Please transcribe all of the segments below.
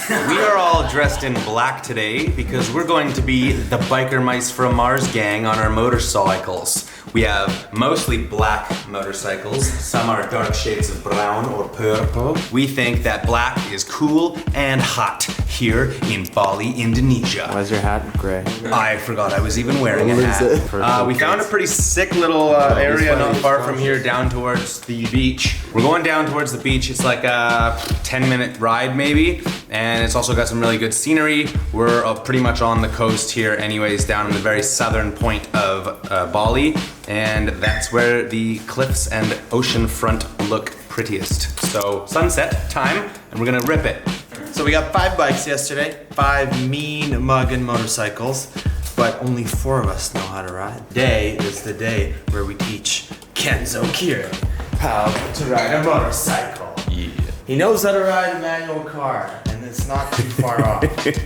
We are all dressed in black today because we're going to be the Biker Mice from Mars gang on our motorcycles. We have mostly black motorcycles. Some are dark shades of brown or purple. We think that black is cool and hot here in Bali, Indonesia. Why is your hat gray? I forgot I was even wearing a hat. We found a pretty sick little area not far from here down towards the beach. We're going down towards the beach. It's like a 10-minute ride maybe, and it's also got some really good scenery. We're pretty much on the coast here anyways, down in the very southern point of Bali, and that's where the cliffs and ocean front look prettiest. So sunset time, and we're gonna rip it. So we got 5 bikes yesterday, 5 mean muggin' motorcycles, but only 4 of us know how to ride. Today is the day where we teach Kenzo Kira how to ride a motorcycle. Yeah. He knows how to ride a manual car, and it's not too far off.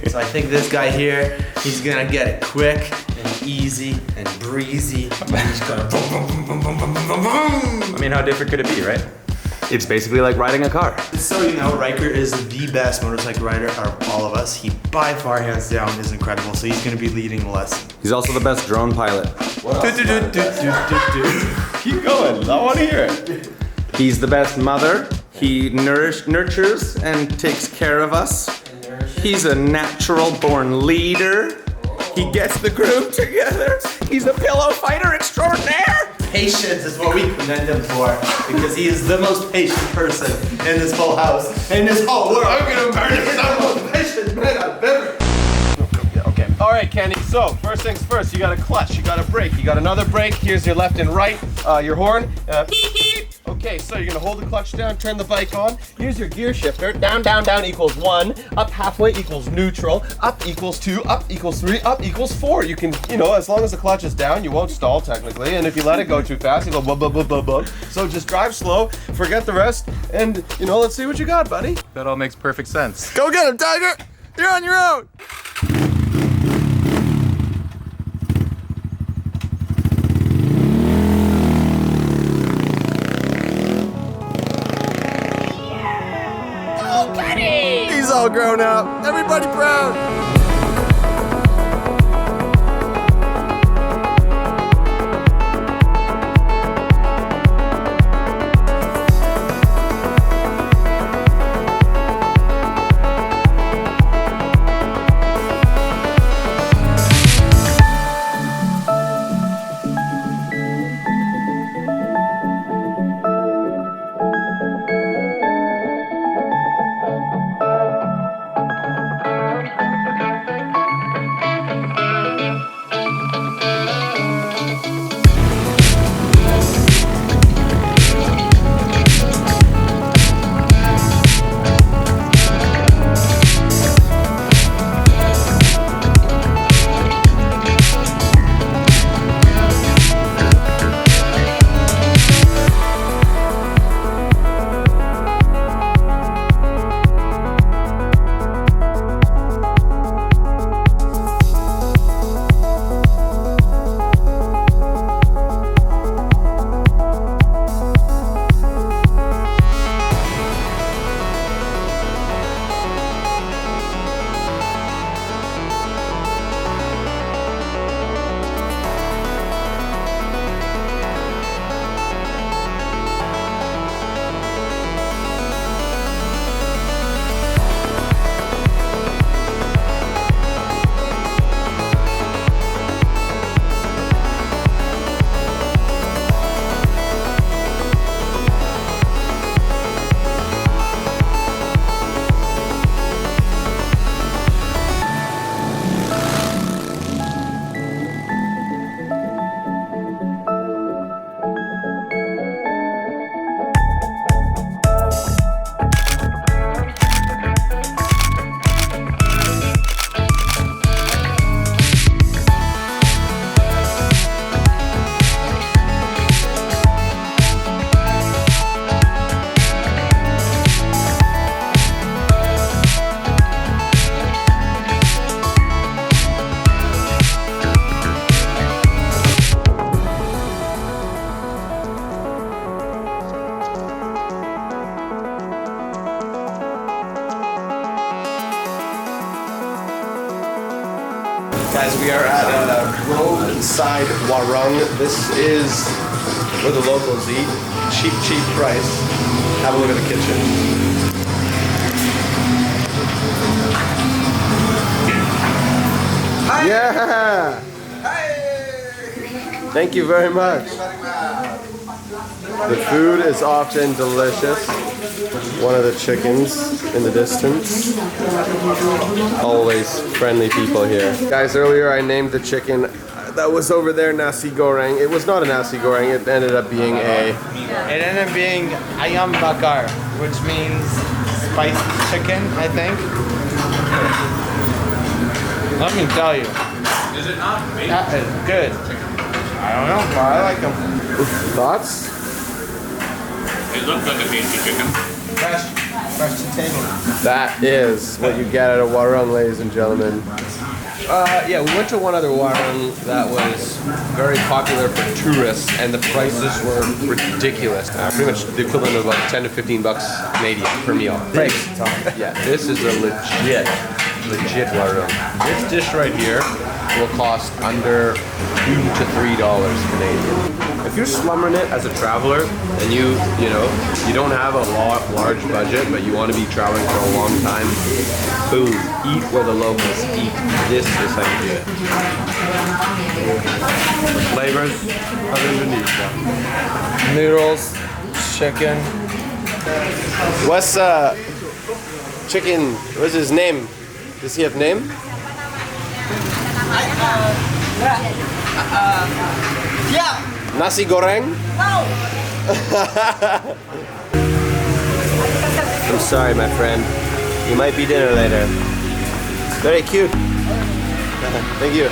So I think this guy here, he's gonna get it quick and easy and breezy. And he's gonna boom, boom, boom, boom, boom, boom, boom, boom. I mean, how different could it be, right? It's basically like riding a car. So you know, Riker is the best motorcycle rider out of all of us. He by far, hands down, is incredible. So he's gonna be leading the lesson. He's also the best drone pilot. Keep going, I want to hear it. He's the best mother. He nurtures and takes care of us. He's a natural born leader. He gets the group together. He's a pillow fighter extraordinaire. Patience is what we commend him for, because he is the most patient person in this whole house, in this whole world. I'm gonna burn it because I'm the most patient man I've ever. Okay. All right, Kenny. So first things first, you got a clutch, you got a brake, you got another brake. Here's your left and right, your horn. Okay, so you're gonna hold the clutch down, turn the bike on. Here's your gear shifter. Down, down, down equals 1. Up halfway equals neutral. Up equals 2. Up equals 3. Up equals 4. You can, as long as the clutch is down, you won't stall technically. And if you let it go too fast, you go bub bub bub bub bub. So just drive slow, forget the rest, and let's see what you got, buddy. That all makes perfect sense. Go get him, Tiger! You're on your own! He's all grown up. Everybody proud. are at roadside warung. This is where the locals eat. Cheap, cheap price. Have a look at the kitchen. Yeah! Thank you very much. The food is often delicious. One of the chickens in the distance. Always friendly people here. Guys, earlier I named the chicken that was over there nasi goreng. It was not a nasi goreng, it ended up being a... It ended up being ayam bakar, which means spicy chicken, I think. Let me tell you. Is it not? That is good. I don't know, but I like them. Thoughts? It looks like a tasty chicken. Fresh to table. That is what you get at a warung, ladies and gentlemen. Yeah, we went to one other warung that was very popular for tourists, and the prices were ridiculous. Pretty much the equivalent of about 10 to 15 bucks Canadian per meal. Yeah, this is a legit warung. This dish right here will cost under $2 to $3 Canadian. If you're slummering it as a traveler and you don't have a large budget, but you want to be traveling for a long time, boom, eat where the locals eat. This is how you do it. The flavors of Indonesia. Noodles, chicken. What's chicken? What's his name? Does he have name? Yeah. Nasi goreng? No. I'm sorry, my friend. You might be dinner later. Very cute. Thank you.